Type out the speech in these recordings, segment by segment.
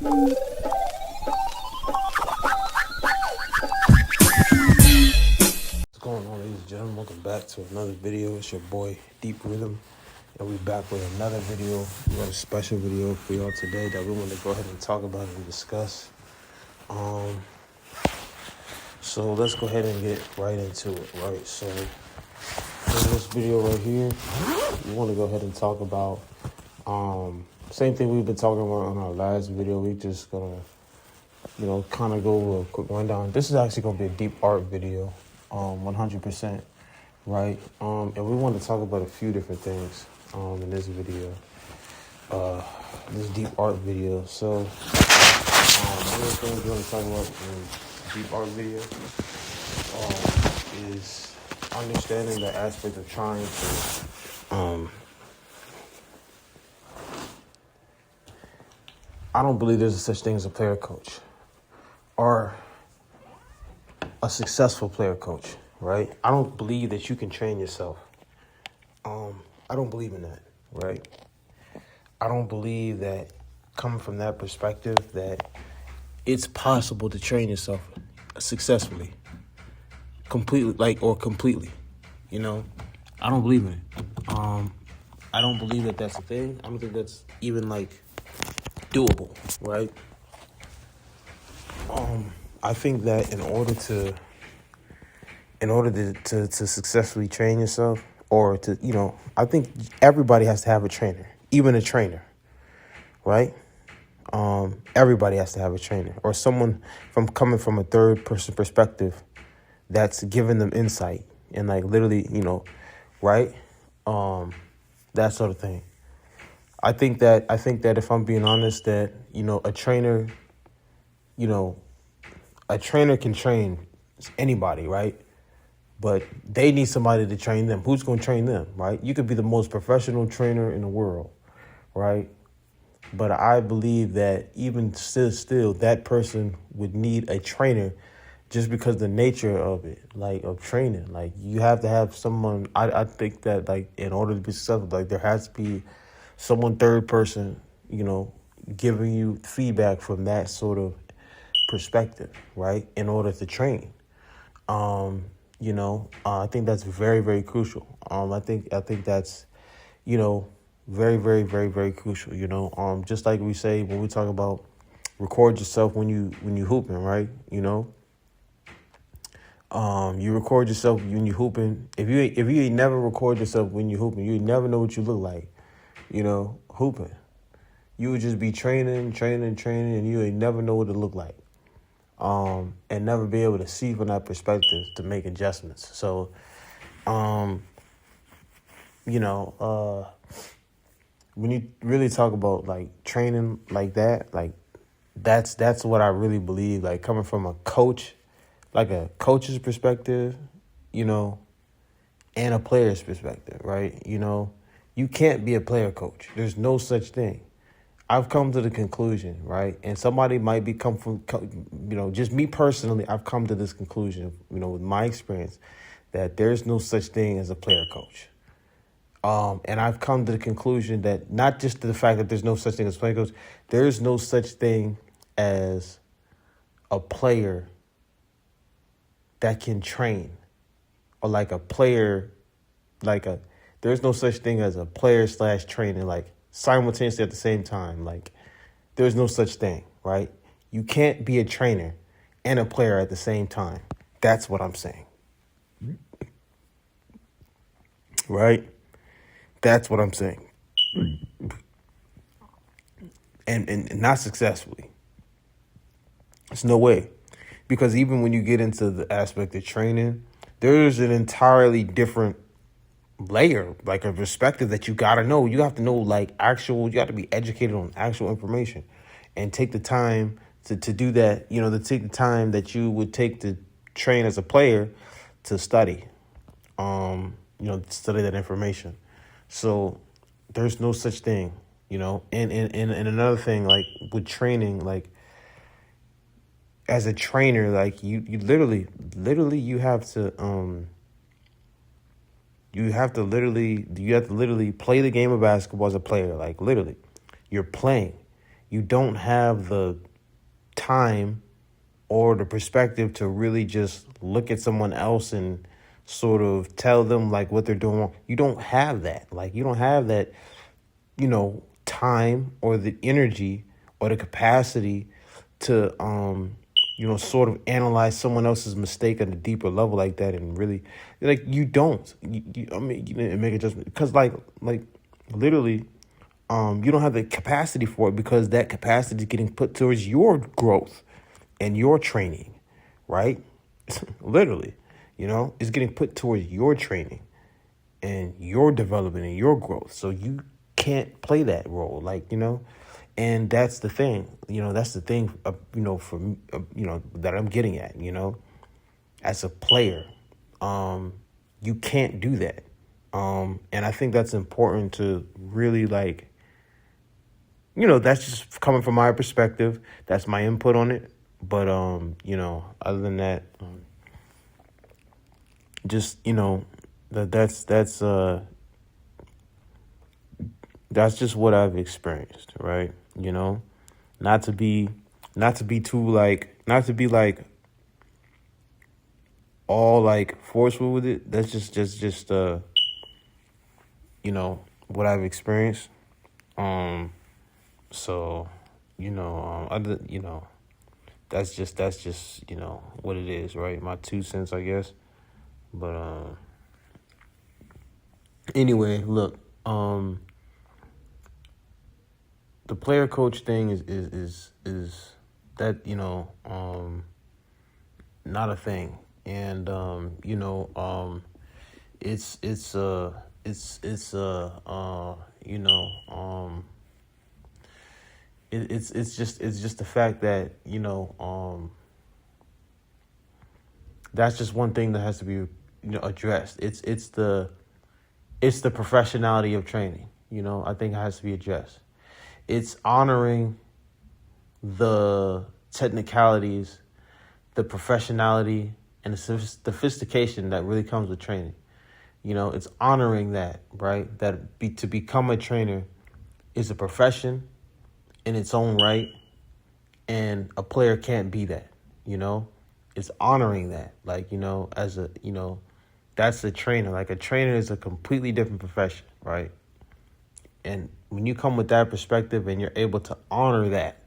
What's going on, ladies and gentlemen? Welcome back to another video. It's your boy Deep Rhythm, and we're back with another video. We got a special video for y'all today that we want to go ahead and talk about and discuss. So let's go ahead and get right into it, right? So in this video right here, we want to go ahead and talk about same thing we've been talking about on our last video. We just gonna, kind of go over a quick rundown. This is actually gonna be a deep art video, 100%, right? And we want to talk about a few different things in this video, this deep art video. So one of the things we want to talk about in deep art video is understanding the aspect of trying to. I don't believe there's a such thing as a player coach or a successful player coach, right? I don't believe that you can train yourself. I don't believe in that, right? I don't believe that, coming from that perspective, that it's possible to train yourself successfully, completely, I don't believe in it. I don't believe that that's a thing. I don't think that's even doable, right? I think that in order to successfully train yourself, or to, I think everybody has to have a trainer, even a trainer, right? Everybody has to have a trainer or someone coming from a third person perspective that's giving them insight and literally, right? That sort of thing. I think that if I'm being honest, that, a trainer can train anybody, right? But they need somebody to train them. Who's going to train them, right? You could be the most professional trainer in the world, right? But I believe that even still that person would need a trainer just because the nature of it, of training. You have to have someone, I think that, in order to be successful, there has to be someone third person, giving you feedback from that sort of perspective, right? In order to train. I think that's very, very crucial. I think that's, very, very, very, very crucial. Just like we say when we talk about record yourself when you hooping, right? You record yourself when you hooping. If you ain't never record yourself when you hooping, you never know what you look like, hooping. You would just be training, and you ain't never know what it look like. And never be able to see from that perspective to make adjustments. So, when you really talk about training like that, that's what I really believe. Coming from a coach, a coach's perspective, and a player's perspective, right? You can't be a player coach. There's no such thing. I've come to the conclusion, right? And somebody might just me personally, I've come to this conclusion, with my experience, that there's no such thing as a player coach. And I've come to the conclusion that not just the fact that there's no such thing as a player coach, there's no such thing as a player that can train, or a player, there's no such thing as a player / trainer, simultaneously at the same time. There's no such thing, right? You can't be a trainer and a player at the same time. That's what I'm saying. Right? That's what I'm saying. And not successfully. There's no way. Because even when you get into the aspect of training, there's an entirely different layer, a perspective that you gotta know. You have to know you got to be educated on actual information and take the time to do that, to take the time that you would take to train as a player to study, study that information. So there's no such thing, and another thing, with training, as a trainer, you literally you have to literally play the game of basketball as a player. Literally, you're playing. you don't have the time or the perspective to really just look at someone else and sort of tell them like what they're doing wrong. You don't have that. Like you don't have that, time or the energy or the capacity to sort of analyze someone else's mistake at a deeper level like that, and really, like, you don't. You didn't make adjustment because, like literally, you don't have the capacity for it because that capacity is getting put towards your growth and your training, right? Literally, it's getting put towards your training and your development and your growth. So you can't play that role, and that's the thing, that's the thing, for me, that I'm getting at, as a player, you can't do that. And I think that's important to really that's just coming from my perspective. That's my input on it. But, other than that, just, that's just what I've experienced, right? Not to be too not to be all forceful with it. That's just what I've experienced. So, other, that's just what it is, right? My 2 cents, I guess. But anyway, look, the player coach thing is that, not a thing. And it's it's just the fact that, that's just one thing that has to be, addressed. It's the professionality of training, I think it has to be addressed. It's honoring the technicalities, the professionality, and the sophistication that really comes with training. It's honoring that, right? To become a trainer is a profession in its own right, and a player can't be that. It's honoring that, as a, that's a trainer. Like, a trainer is a completely different profession, right? And when you come with that perspective and you're able to honor that,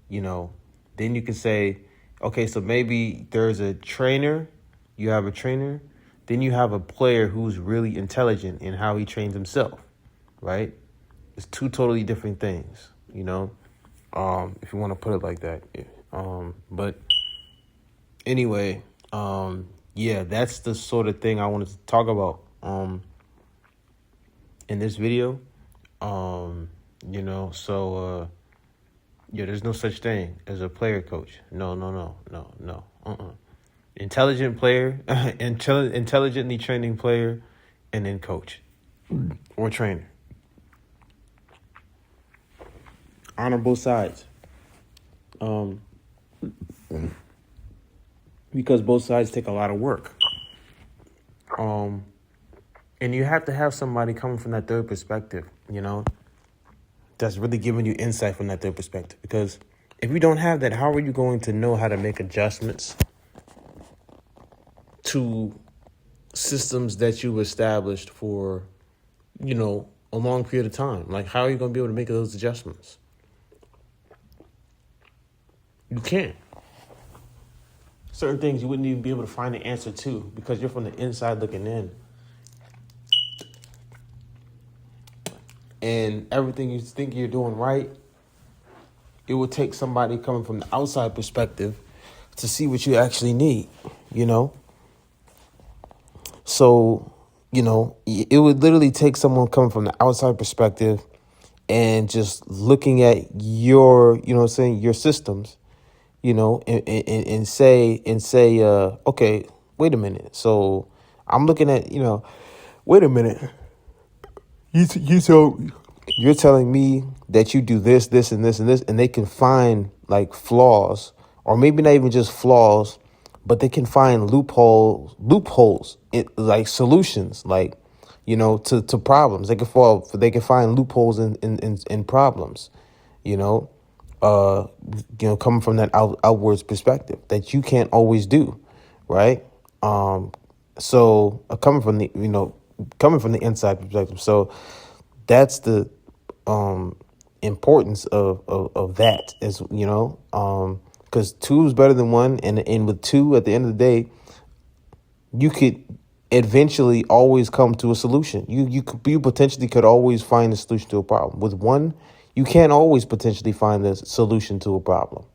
then you can say, okay, so maybe there's a trainer, you have a trainer, then you have a player who's really intelligent in how he trains himself, right? It's 2 totally different things, if you want to put it like that. But anyway, that's the sort of thing I wanted to talk about in this video. There's no such thing as a player coach. No. Intelligent player, intelligently training player, and then coach or trainer. Honor both sides. Because both sides take a lot of work. And you have to have somebody coming from that third perspective, that's really giving you insight from that third perspective. Because if you don't have that, how are you going to know how to make adjustments to systems that you established for, a long period of time? Like, how are you going to be able to make those adjustments? You can't. Certain things you wouldn't even be able to find the answer to because you're from the inside looking in. And everything you think you're doing right, it would take somebody coming from the outside perspective to see what you actually need, So, it would literally take someone coming from the outside perspective and just looking at your, your systems, and say, okay, wait a minute. So I'm looking at, wait a minute. You're telling me that you do this, this, and this, and this, and they can find flaws, or maybe not even just flaws, but they can find loopholes, solutions, to problems. They can find loopholes in problems, coming from that outwards perspective that you can't always do, right? So coming from the inside perspective. So that's the importance of that, as because two is better than one, and with two, at the end of the day, you could eventually always come to a solution. You potentially could always find a solution to a problem. With one, you can't always potentially find a solution to a problem.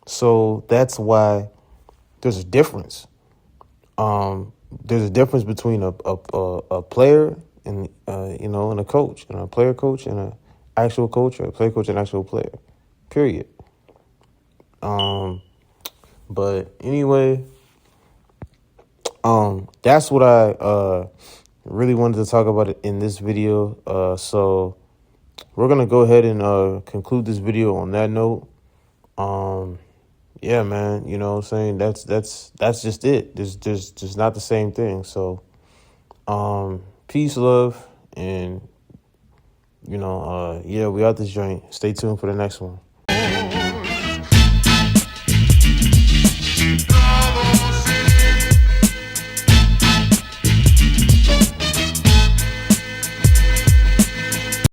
So that's why there's a difference. There's a difference between a player and and a coach, and a player coach and an actual coach, or a player coach and an actual player. Period. But anyway, that's what I really wanted to talk about in this video. So we're gonna go ahead and conclude this video on that note. Yeah, man, you know what I'm saying? That's just it. There's just not the same thing. So peace, love, and yeah, we out this joint. Stay tuned for the next one.